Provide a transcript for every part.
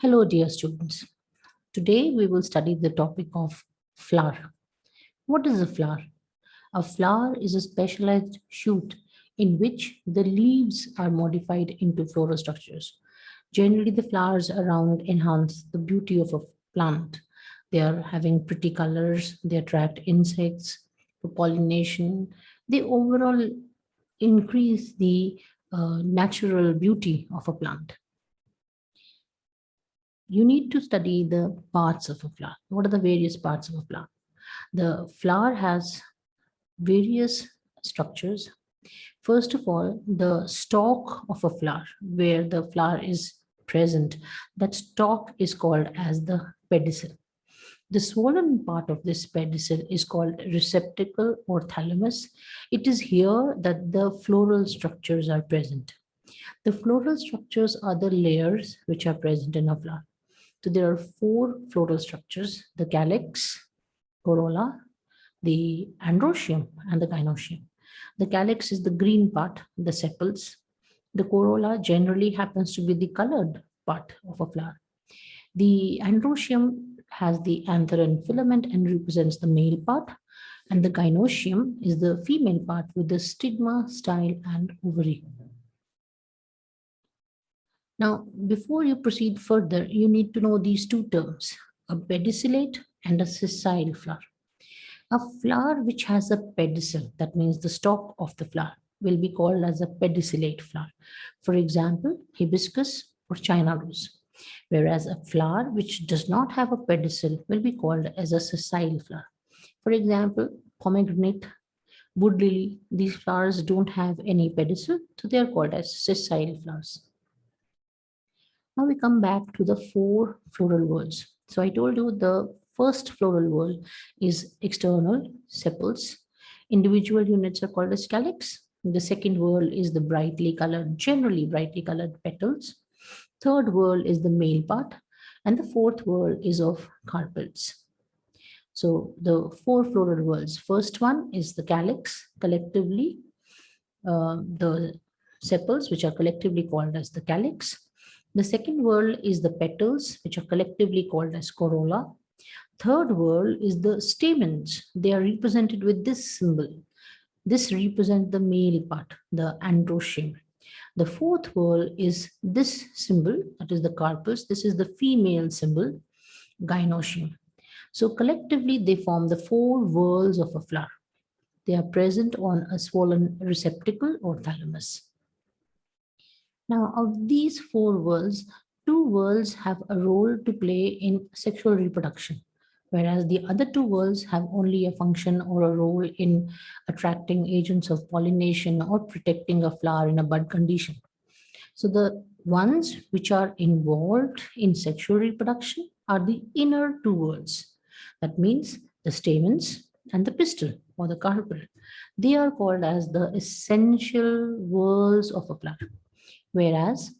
Hello, dear students. Today we will study the topic of flower. What is a flower? A flower is a specialized shoot in which the leaves are modified into floral structures. Generally, the flowers around enhance the beauty of a plant. They are having pretty colors, they attract insects for pollination, they overall increase the natural beauty of a plant. You need to study the parts of a flower. What are the various parts of a flower? The flower has various structures. First of all, the stalk of a flower, where the flower is present, that stalk is called as the pedicel. The swollen part of this pedicel is called receptacle or thalamus. It is here that the floral structures are present. The floral structures are the layers which are present in a flower. So there are four floral structures: the calyx, corolla, the androecium, and the gynoecium. The calyx is the green part, the sepals. The corolla generally happens to be the colored part of a flower. The androecium has the anther filament and represents the male part, and the gynoecium is the female part with the stigma, style, and ovary. Now, before you proceed further, you need to know these two terms, a pedicellate and a sessile flower. A flower which has a pedicel, that means the stalk of the flower, will be called as a pedicellate flower. For example, hibiscus or China rose. Whereas a flower which does not have a pedicel will be called as a sessile flower. For example, pomegranate, wood lily, these flowers don't have any pedicel, so they are called as sessile flowers. Now we come back to the four floral whorls. So I told you the first floral whorl is external, sepals. Individual units are called as calyx. The second whorl is the brightly colored, generally brightly colored petals. Third whorl is the male part. And the fourth whorl is of carpels. So the four floral whorls. First one is the calyx, collectively the sepals, which are collectively called as the calyx. The second whorl is the petals, which are collectively called as corolla. Third whorl is the stamens. They are represented with this symbol. This represents the male part, the androecium. The fourth whorl is this symbol, that is the carpus. This is the female symbol, gynoecium. So collectively, they form the four whorls of a flower. They are present on a swollen receptacle or thalamus. Now, of these four whorls, two whorls have a role to play in sexual reproduction, whereas the other two whorls have only a function or a role in attracting agents of pollination or protecting a flower in a bud condition. So the ones which are involved in sexual reproduction are the inner two whorls. That means the stamens and the pistil or the carpel. They are called as the essential whorls of a flower. Whereas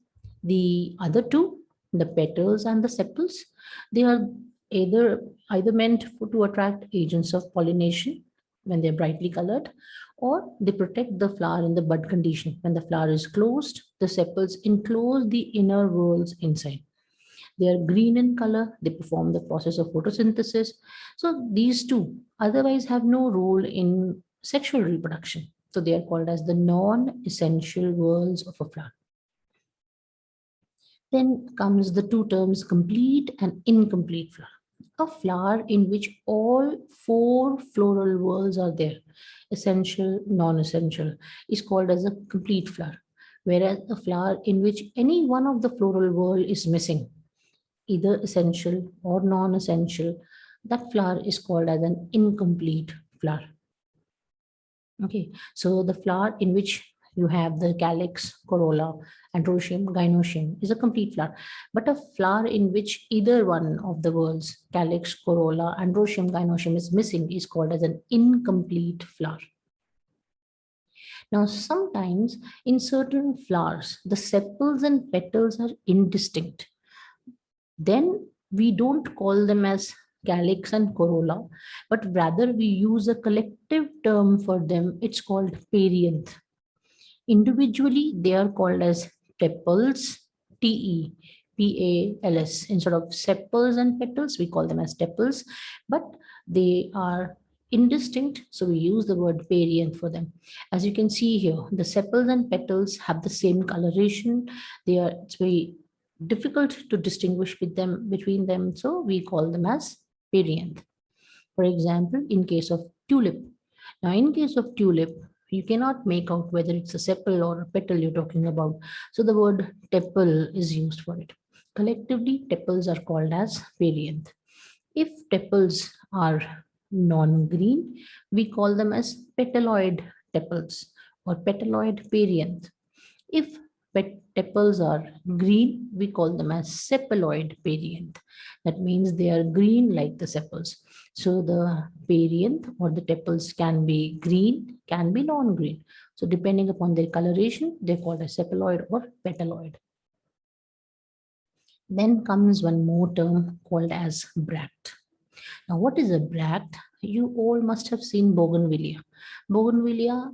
the other two, the petals and the sepals, they are either meant to attract agents of pollination when they're brightly colored, or they protect the flower in the bud condition. When the flower is closed, the sepals enclose the inner whorls inside. They are green in color, they perform the process of photosynthesis. So these two otherwise have no role in sexual reproduction. So they are called as the non-essential whorls of a flower. Then comes the two terms complete and incomplete flower. A flower in which all four floral whorls are there, essential, non-essential, is called as a complete flower. Whereas a flower in which any one of the floral whorl is missing, either essential or non-essential, that flower is called as an incomplete flower. Okay, so the flower in which you have the calyx, corolla, androecium, gynoecium is a complete flower. But a flower in which either one of the words, calyx, corolla, androecium, gynoecium, is missing is called as an incomplete flower. Now, sometimes in certain flowers, the sepals and petals are indistinct. Then we don't call them as calyx and corolla, but rather we use a collective term for them. It's called perianth. Individually, they are called as tepals, TE, P-A-L-S. Instead of sepals and petals, we call them as tepals, but they are indistinct, so we use the word perianth for them. As you can see here, the sepals and petals have the same coloration. It's very difficult to distinguish between them, so we call them as perianth. For example, in case of tulip. Now, in case of tulip, you cannot make out whether it's a sepal or a petal you're talking about. So the word tepal is used for it. Collectively, tepals are called as perianth. If tepals are non-green, we call them as petaloid tepals or petaloid perianth. If tepals are green, we call them as sepaloid perianth. That means they are green like the sepals. So the perianth or the tepals can be green, can be non-green. So depending upon their coloration, they're called as sepaloid or petaloid. Then comes one more term called as bract. Now, what is a bract? You all must have seen bougainvillea. Bougainvillea,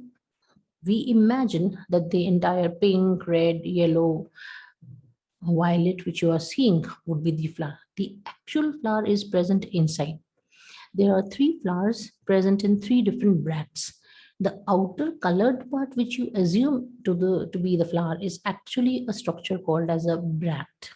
we imagine that the entire pink, red, yellow, violet which you are seeing would be the flower. The actual flower is present inside. There are 3 flowers present in 3 different bracts. The outer colored part which you assume to be the flower is actually a structure called as a bract.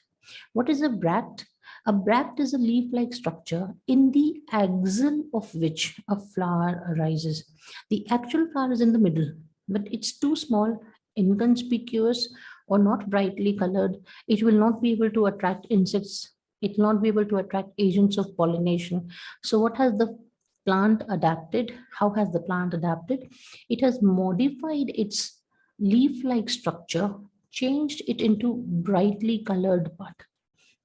What is a bract? A bract is a leaf-like structure in the axil of which a flower arises. The actual flower is in the middle, but it's too small, inconspicuous, or not brightly colored. It will not be able to attract insects. It will not be able to attract agents of pollination. So what has the plant adapted? How has the plant adapted? It has modified its leaf-like structure, changed it into brightly colored part.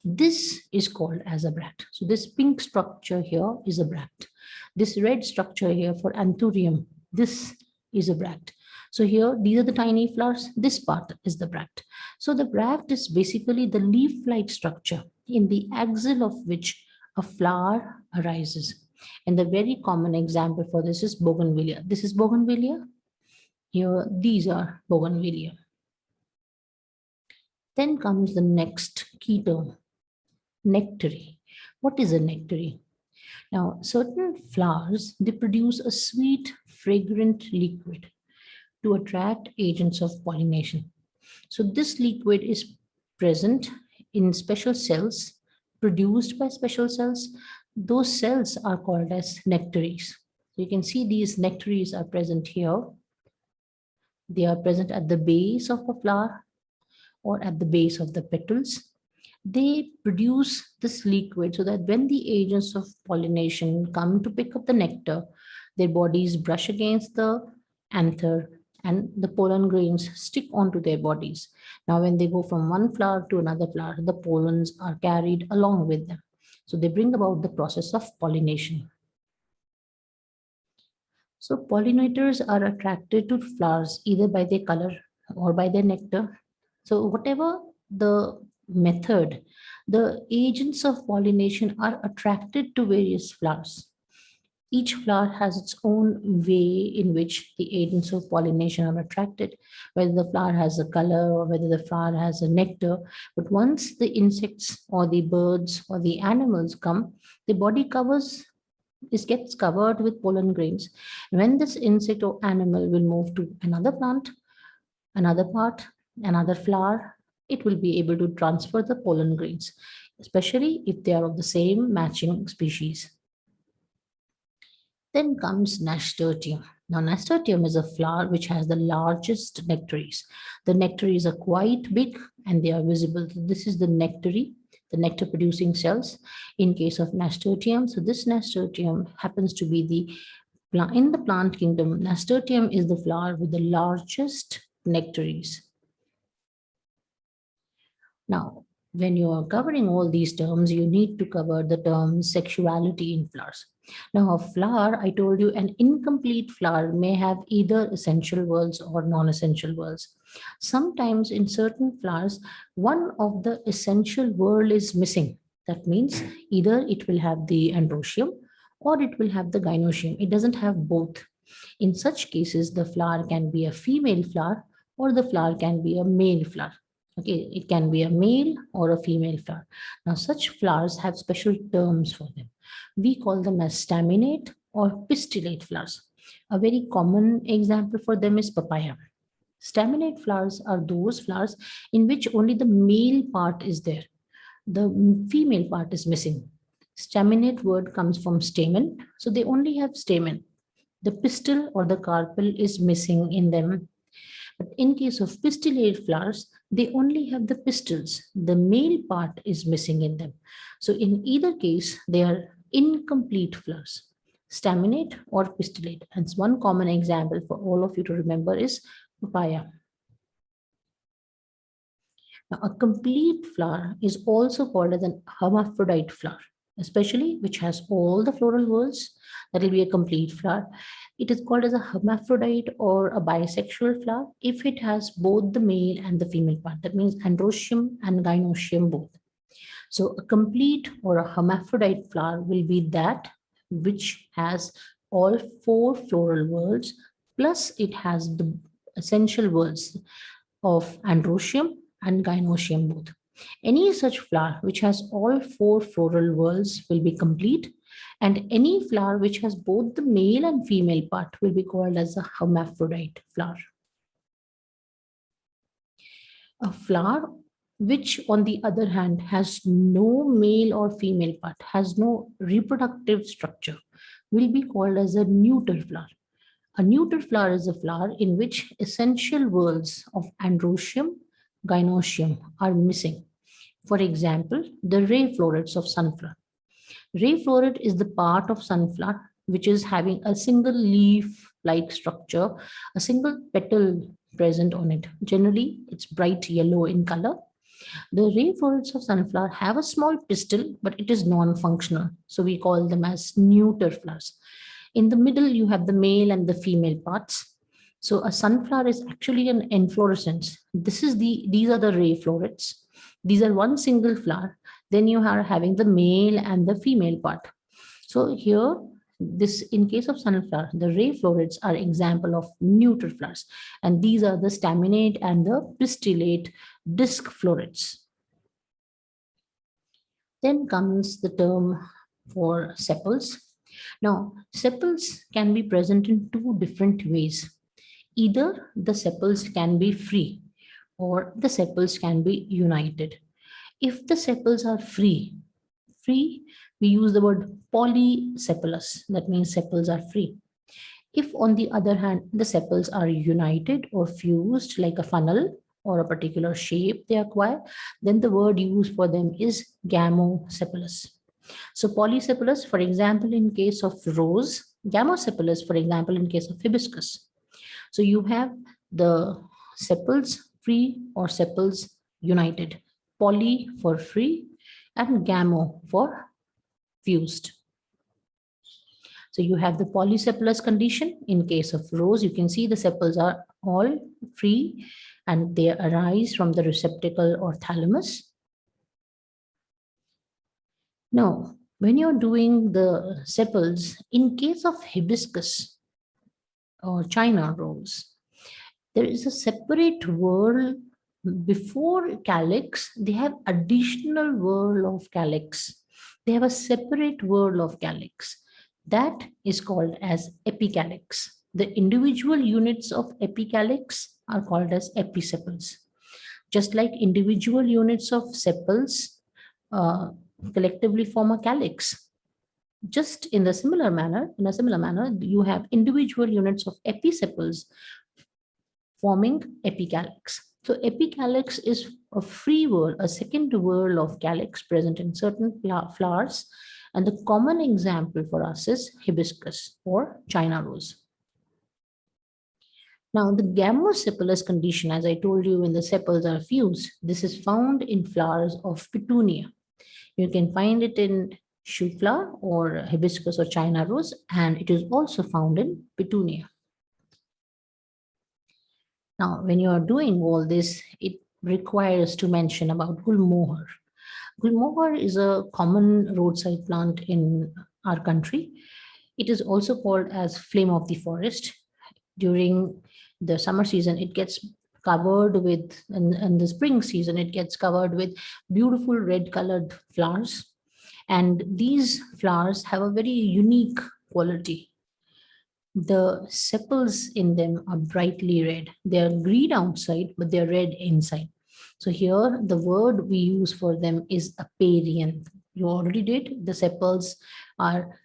This is called as a bract. So this pink structure here is a bract. This red structure here for anthurium, this is a bract. So here, these are the tiny flowers. This part is the bract. So the bract is basically the leaf-like structure in the axil of which a flower arises. And the very common example for this is bougainvillea. This is bougainvillea. Here, these are bougainvillea. Then comes the next key term, nectary. What is a nectary? Now, certain flowers, they produce a sweet, fragrant liquid to attract agents of pollination. So this liquid is present in special cells, produced by special cells. Those cells are called as nectaries. So you can see these nectaries are present here. They are present at the base of a flower or at the base of the petals. They produce this liquid so that when the agents of pollination come to pick up the nectar, their bodies brush against the anther and the pollen grains stick onto their bodies. Now, when they go from one flower to another flower, the pollens are carried along with them. So they bring about the process of pollination. So pollinators are attracted to flowers either by their color or by their nectar. So whatever the method, the agents of pollination are attracted to various flowers. Each flower has its own way in which the agents of pollination are attracted, whether the flower has a color or whether the flower has a nectar. But once the insects or the birds or the animals come, the body gets covered with pollen grains. When this insect or animal will move to another plant, another part, another flower, it will be able to transfer the pollen grains, especially if they are of the same matching species. Then comes nasturtium. Now, nasturtium is a flower which has the largest nectaries. The nectaries are quite big and they are visible. This is the nectary, the nectar producing cells in case of nasturtium. So this nasturtium happens to be in the plant kingdom. Nasturtium is the flower with the largest nectaries. Now, when you are covering all these terms, you need to cover the term sexuality in flowers. Now, a flower, I told you, an incomplete flower may have either essential whorls or non-essential whorls. Sometimes in certain flowers, one of the essential whorl is missing. That means either it will have the androecium or it will have the gynoecium. It doesn't have both. In such cases, the flower can be a female flower or the flower can be a male flower. Okay, it can be a male or a female flower. Now, such flowers have special terms for them. We call them as staminate or pistillate flowers. A very common example for them is papaya. Staminate flowers are those flowers in which only the male part is there. The female part is missing. Staminate word comes from stamen, so they only have stamen. The pistil or the carpel is missing in them. But in case of pistillate flowers, they only have the pistils. The male part is missing in them. So in either case, they are incomplete flowers, staminate or pistillate. And one common example for all of you to remember is papaya. Now, a complete flower is also called as an hermaphrodite flower, especially which has all the floral whorls. That will be a complete flower. It is called as a hermaphrodite or a bisexual flower if it has both the male and the female part. That means androecium and gynoecium both. So a complete or a hermaphrodite flower will be that which has all four floral whorls, plus it has the essential whorls of androecium and gynoecium both. Any such flower which has all four floral whorls will be complete, and any flower which has both the male and female part will be called as a hermaphrodite flower. A flower which, on the other hand, has no male or female part, has no reproductive structure, will be called as a neuter flower. A neuter flower is a flower in which essential whorls of androecium, gynoecium are missing. For example, the ray florets of sunflower. Ray floret is the part of sunflower which is having a single leaf-like structure, a single petal present on it. Generally, it's bright yellow in color. The ray florets of sunflower have a small pistil, but it is non-functional. So we call them as neuter flowers. In the middle, you have the male and the female parts. So a sunflower is actually an inflorescence. These are the ray florets. These are one single flower. Then you are having the male and the female part. So here, in case of sunflower, the ray florets are example of neuter flowers. And these are the staminate and the pistillate disc florets. Then comes the term for sepals. Now, sepals can be present in two different ways. Either the sepals can be free or the sepals can be united. If the sepals are free, we use the word polysepalous. That means sepals are free. If, on the other hand, the sepals are united or fused like a funnel or a particular shape they acquire, then the word used for them is gamosepalous. So polysepalous, for example, in case of rose, gamosepalous, for example, in case of hibiscus. So you have the sepals free or sepals united, poly for free and gamo for fused. So you have the polysepalous condition. In case of rose, you can see the sepals are all free and they arise from the receptacle or thalamus. Now, when you're doing the sepals, in case of hibiscus or China rose, there is a separate whorl before calyx. They have additional whorl of calyx. They have a separate whorl of calyx. That is called as epicalyx. The individual units of epicalyx are called as episepals. Just like individual units of sepals collectively form a calyx. Just in a similar manner, you have individual units of episepals forming epicalyx. So epicalyx is a free whorl, a second whorl of calyx present in certain flowers. And the common example for us is hibiscus or China rose. Now, the gamosepalous condition, as I told you, when the sepals are fused, this is found in flowers of petunia. You can find it in shoe flower or hibiscus or China rose, and it is also found in petunia. Now, when you are doing all this, it requires to mention about gulmohar. Gulmohar is a common roadside plant in our country. It is also called as flame of the forest. During the summer season, it gets covered with, in the spring season, it gets covered with beautiful red colored flowers. And these flowers have a very unique quality. The sepals in them are brightly red. They are green outside, but they're red inside. So here the word we use for them is aparian. You already did. The sepals are,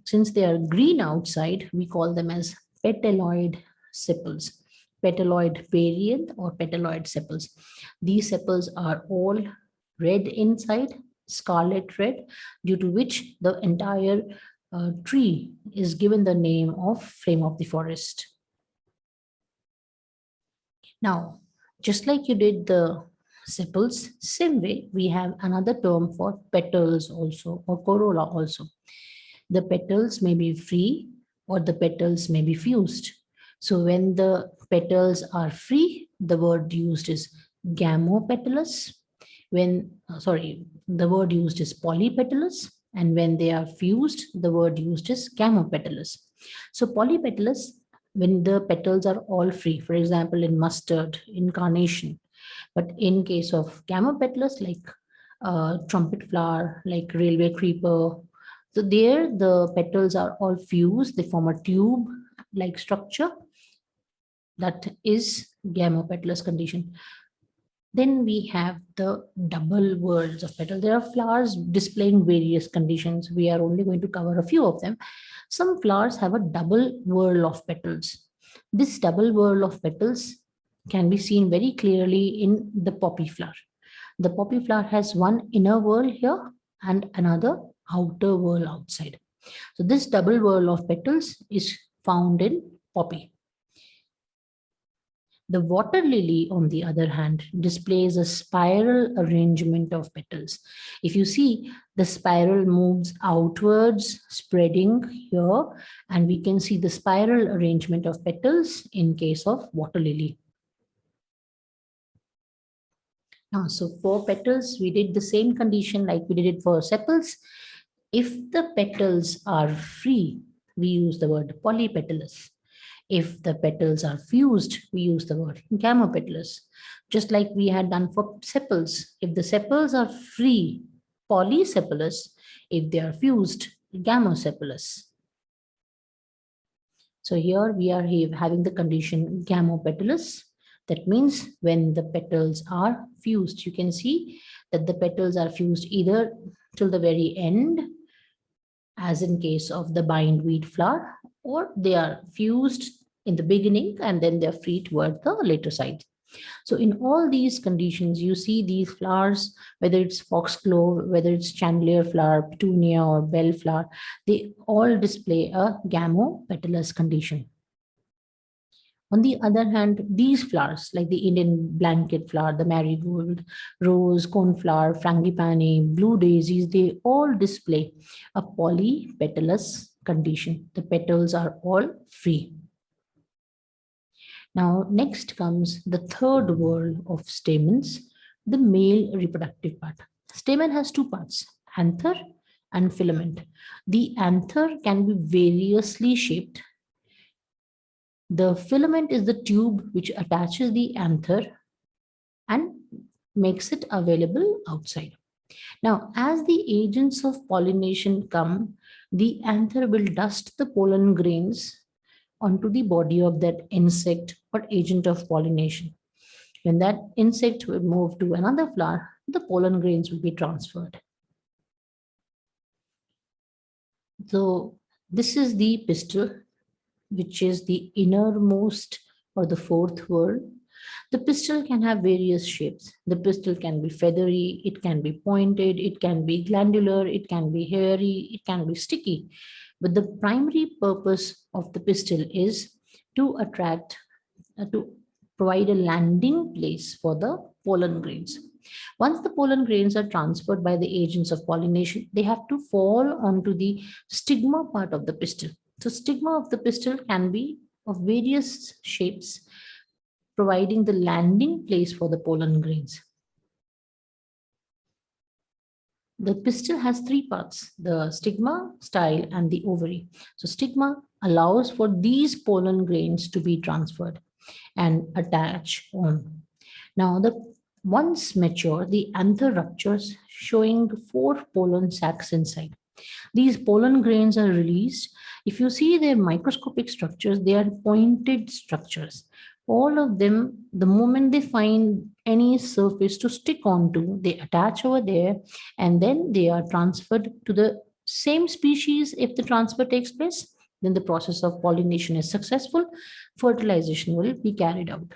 since they are green outside, we call them as petaloid sepals. Petaloid perianth or petaloid sepals. These sepals are all red inside, scarlet red, due to which the entire tree is given the name of flame of the forest. Now, just like you did the sepals, same way we have another term for petals also, or corolla also. The petals may be free or the petals may be fused. So when the petals are free, the word used is gamopetalous. When, the word used is polypetalous. And when they are fused, the word used is gamopetalous. So polypetalous, when the petals are all free, for example, in mustard, in carnation. But in case of gamopetalous, like trumpet flower, like railway creeper, so there the petals are all fused, they form a tube-like structure. That is gamopetalous condition. Then we have the double whorls of petals. There are flowers displaying various conditions. We are only going to cover a few of them. Some flowers have a double whorl of petals. This double whorl of petals can be seen very clearly in the poppy flower. The poppy flower has one inner whorl here and another outer whorl outside. So this double whorl of petals is found in poppy. The water lily, on the other hand, displays a spiral arrangement of petals. If you see, the spiral moves outwards, spreading here, and we can see the spiral arrangement of petals in case of water lily. Now, so for petals, we did the same condition like we did it for sepals. If the petals are free, we use the word polypetalous. If the petals are fused, we use the word gamopetalous. Just like we had done for sepals. If the sepals are free, polysepalous. If they are fused, gamosepalous. So here we are having the condition gamopetalous. That means when the petals are fused, you can see that the petals are fused either till the very end, as in case of the bindweed flower, or they are fused in the beginning and then they're free toward the later side. So in all these conditions, you see these flowers, whether it's foxglove, whether it's chandelier flower, petunia, or bellflower, they all display a gamopetalous condition. On the other hand, these flowers, like the Indian blanket flower, the marigold, rose, coneflower, frangipani, blue daisies, they all display a polypetalous condition. The petals are all free. Now, next comes the third whorl of stamens, the male reproductive part. Stamen has two parts, anther and filament. The anther can be variously shaped. The filament is the tube which attaches the anther and makes it available outside. Now, as the agents of pollination come, the anther will dust the pollen grains onto the body of that insect or agent of pollination. When that insect will move to another flower, the pollen grains will be transferred. So this is the pistil, which is the innermost or the fourth whorl. The pistil can have various shapes. The pistil can be feathery, it can be pointed, it can be glandular, it can be hairy, it can be sticky. But the primary purpose of the pistil is to attract, to provide a landing place for the pollen grains. Once the pollen grains are transferred by the agents of pollination, they have to fall onto the stigma part of the pistil. So stigma of the pistil can be of various shapes, providing the landing place for the pollen grains. The pistil has three parts, the stigma, style, and the ovary. So stigma allows for these pollen grains to be transferred. and attach on. Now, once mature, the anther ruptures, showing 4 pollen sacs inside. These pollen grains are released. If you see their microscopic structures, they are pointed structures. All of them, the moment they find any surface to stick onto, they attach over there, and then they are transferred to the same species. If the transfer takes place, then the process of pollination is successful. Fertilization will be carried out.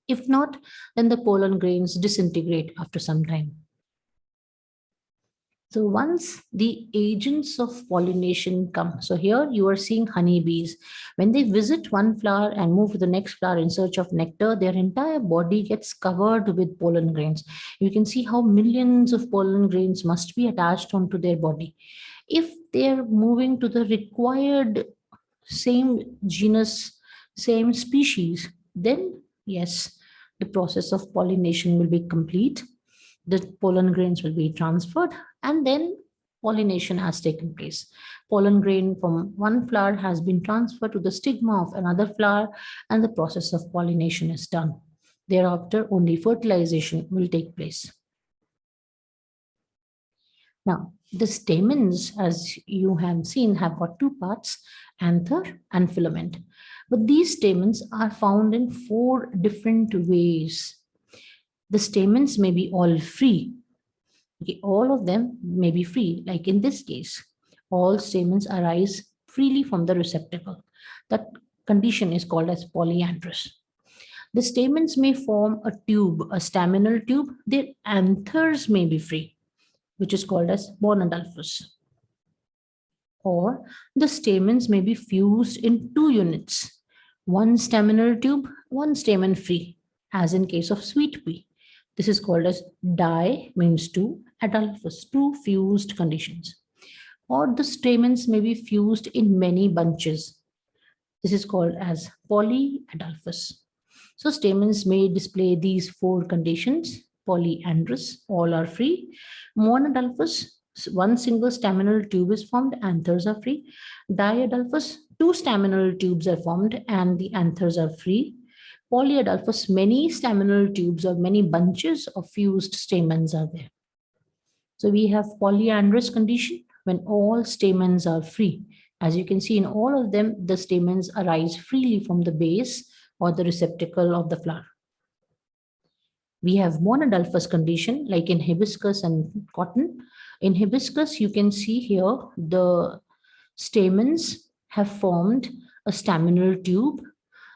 If not, then the pollen grains disintegrate after some time. So once the agents of pollination come, so here you are seeing honeybees. When they visit one flower and move to the next flower in search of nectar, their entire body gets covered with pollen grains. You can see how millions of pollen grains must be attached onto their body. If they're moving to the required same genus, same species, then yes, the process of pollination will be complete. The pollen grains will be transferred, and then pollination has taken place. Pollen grain from one flower has been transferred to the stigma of another flower, and the process of pollination is done. Thereafter, only fertilization will take place. Now, the stamens, as you have seen, have got 2 parts, anther and filament. But these stamens are found in 4 different ways. The stamens may be all free. Okay, all of them may be free, like in this case. All stamens arise freely from the receptacle. That condition is called as polyandrous. The stamens may form a tube, a staminal tube. Their anthers may be free, which is called as monadelphous. Or the stamens may be fused in 2 units, one staminal tube, one stamen free, as in case of sweet pea. This is called as di, means 2, adelphous, 2 fused conditions. Or the stamens may be fused in many bunches. This is called as polyadelphous. So stamens may display these 4 conditions. Polyandrous, all are free. Monadelphous, one single staminal tube is formed, anthers are free. Diadelphous, 2 staminal tubes are formed and the anthers are free. Polyadelphous, many staminal tubes or many bunches of fused stamens are there. So we have polyandrous condition when all stamens are free. As you can see in all of them, the stamens arise freely from the base or the receptacle of the flower. We have monadelphous condition like in hibiscus and cotton. In hibiscus, you can see here the stamens have formed a staminal tube.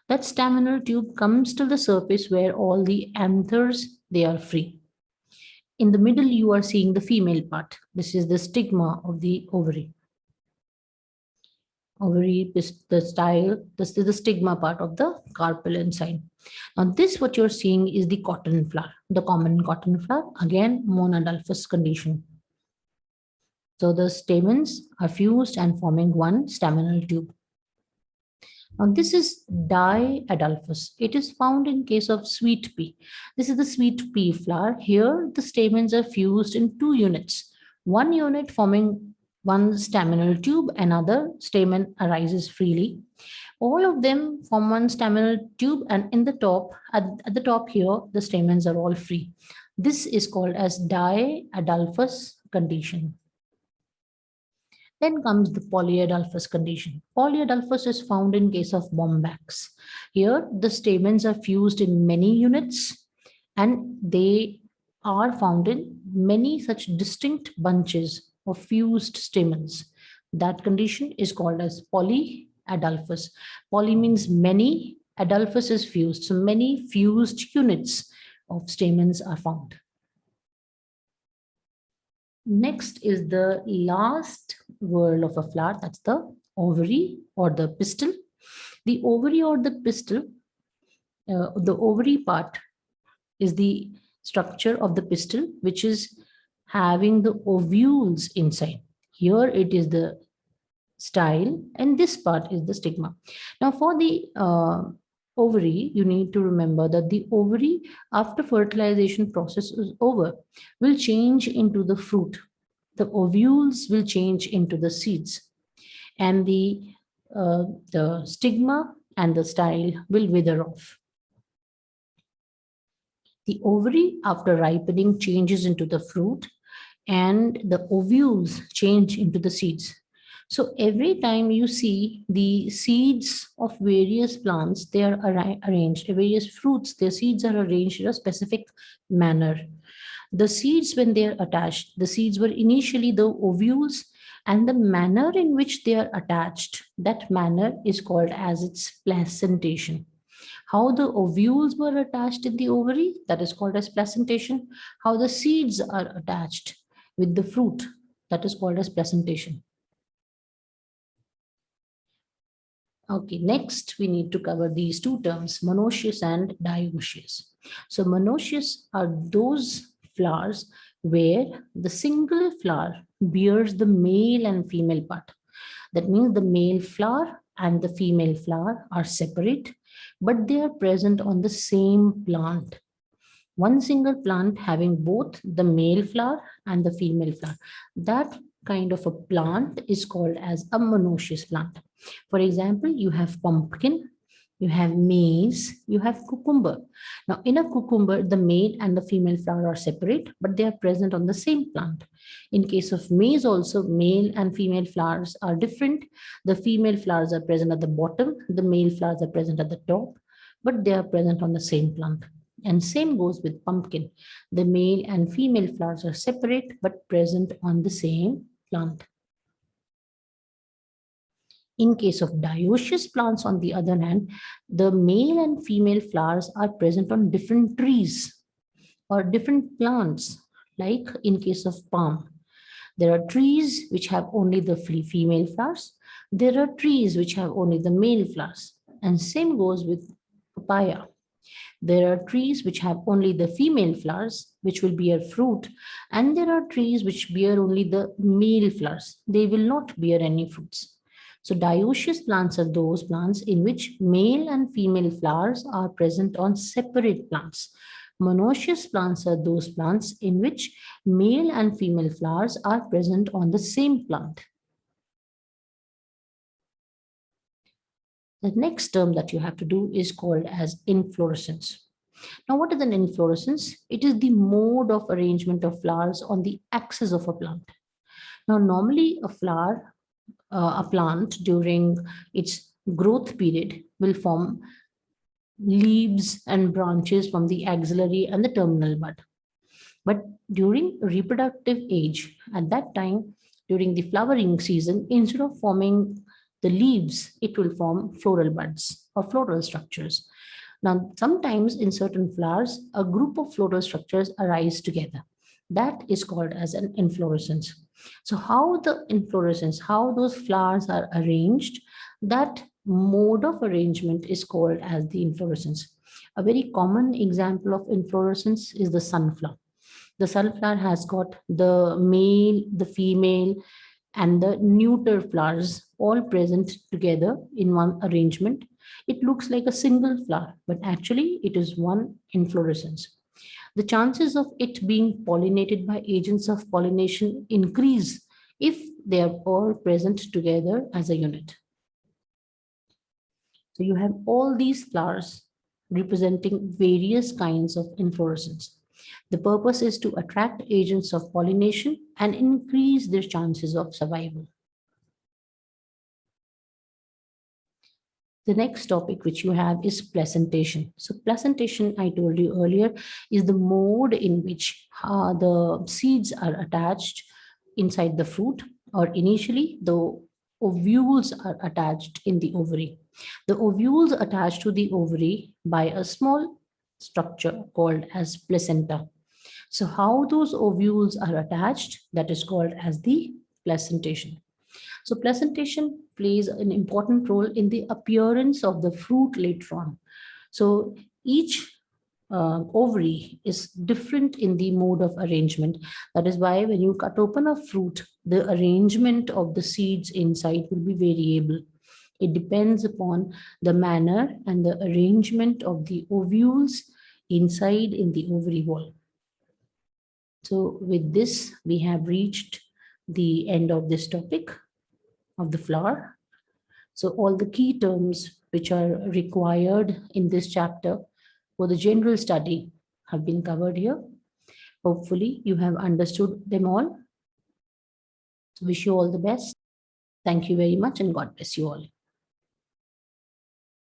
That staminal tube comes to the surface where all the anthers, they are free. In the middle, you are seeing the female part. This is the stigma of the ovary. Ovary is the style, this is the stigma part of the carpel inside. Now this what you're seeing is the cotton flower, the common cotton flower, again monadelphous condition. So the stamens are fused and forming one staminal tube. Now this is diadelphous. It is found in case of sweet pea. This is the sweet pea flower. Here the stamens are fused in 2 units. One unit forming one staminal tube, another stamen arises freely. All of them form one staminal tube, and in the top, at the top here, the stamens are all free. This is called as diadelphous condition. Then comes the polyadelphous condition. Polyadelphous is found in case of bombax. Here, the stamens are fused in many units and they are found in many such distinct bunches of fused stamens. That condition is called as polyadelphous. Poly means many, adelphous is fused. So many fused units of stamens are found. Next is the last whorl of a flower, that's the ovary or the pistil. The ovary or the pistil, the ovary part is the structure of the pistil, which is having the ovules inside. Here it is the style and this part is the stigma. Now for the ovary, you need to remember that the ovary after fertilization process is over will change into the fruit. The ovules will change into the seeds and the stigma and the style will wither off. The ovary, after ripening, changes into the fruit, and the ovules change into the seeds. So every time you see the seeds of various plants, they are arranged, various fruits, their seeds are arranged in a specific manner. The seeds, when they are attached, the seeds were initially the ovules, and the manner in which they are attached, that manner is called as its placentation. How the ovules were attached in the ovary, that is called as placentation. How the seeds are attached with the fruit, that is called as placentation. Okay, next we need to cover these two terms, monoecious and dioecious. So monoecious are those flowers where the single flower bears the male and female part. That means the male flower and the female flower are separate, but they are present on the same plant. One single plant having both the male flower and the female flower. That kind of a plant is called as a monoecious plant. For example, you have pumpkin, you have maize, you have cucumber. Now, in a cucumber, the male and the female flower are separate, but they are present on the same plant. In case of maize also, male and female flowers are different. The female flowers are present at the bottom, the male flowers are present at the top, but they are present on the same plant. And same goes with pumpkin. The male and female flowers are separate but present on the same plant. In case of dioecious plants, on the other hand, the male and female flowers are present on different trees or different plants, like in case of palm. There are trees which have only the female flowers. There are trees which have only the male flowers. And same goes with papaya. There are trees which have only the female flowers, which will bear fruit, and there are trees which bear only the male flowers. They will not bear any fruits. So dioecious plants are those plants in which male and female flowers are present on separate plants. Monoecious plants are those plants in which male and female flowers are present on the same plant. The next term that you have to do is called as inflorescence. Now, what is an inflorescence? It is the mode of arrangement of flowers on the axis of a plant. Now, normally a plant during its growth period will form leaves and branches from the axillary and the terminal bud. But during reproductive age, at that time, during the flowering season, instead of forming the leaves, it will form floral buds or floral structures. Now, sometimes in certain flowers, a group of floral structures arise together. That is called as an inflorescence. So how the inflorescence, how those flowers are arranged, that mode of arrangement is called as the inflorescence. A very common example of inflorescence is the sunflower. The sunflower has got the male, the female, and the neuter flowers all present together in one arrangement. It looks like a single flower, but actually it is one inflorescence. The chances of it being pollinated by agents of pollination increase if they are all present together as a unit. So you have all these flowers representing various kinds of inflorescence. The purpose is to attract agents of pollination and increase their chances of survival. The next topic which you have is placentation. So placentation, I told you earlier, is the mode in which the seeds are attached inside the fruit, or initially the ovules are attached in the ovary. The ovules attach to the ovary by a small structure called as placenta. So how those ovules are attached, that is called as the placentation. So placentation plays an important role in the appearance of the fruit later on. So each ovary is different in the mode of arrangement. That is why when you cut open a fruit, the arrangement of the seeds inside will be variable. It depends upon the manner and the arrangement of the ovules inside in the ovary wall. So with this, we have reached the end of this topic of the flower. So all the key terms which are required in this chapter for the general study have been covered here. Hopefully, you have understood them all. Wish you all the best. Thank you very much and God bless you all.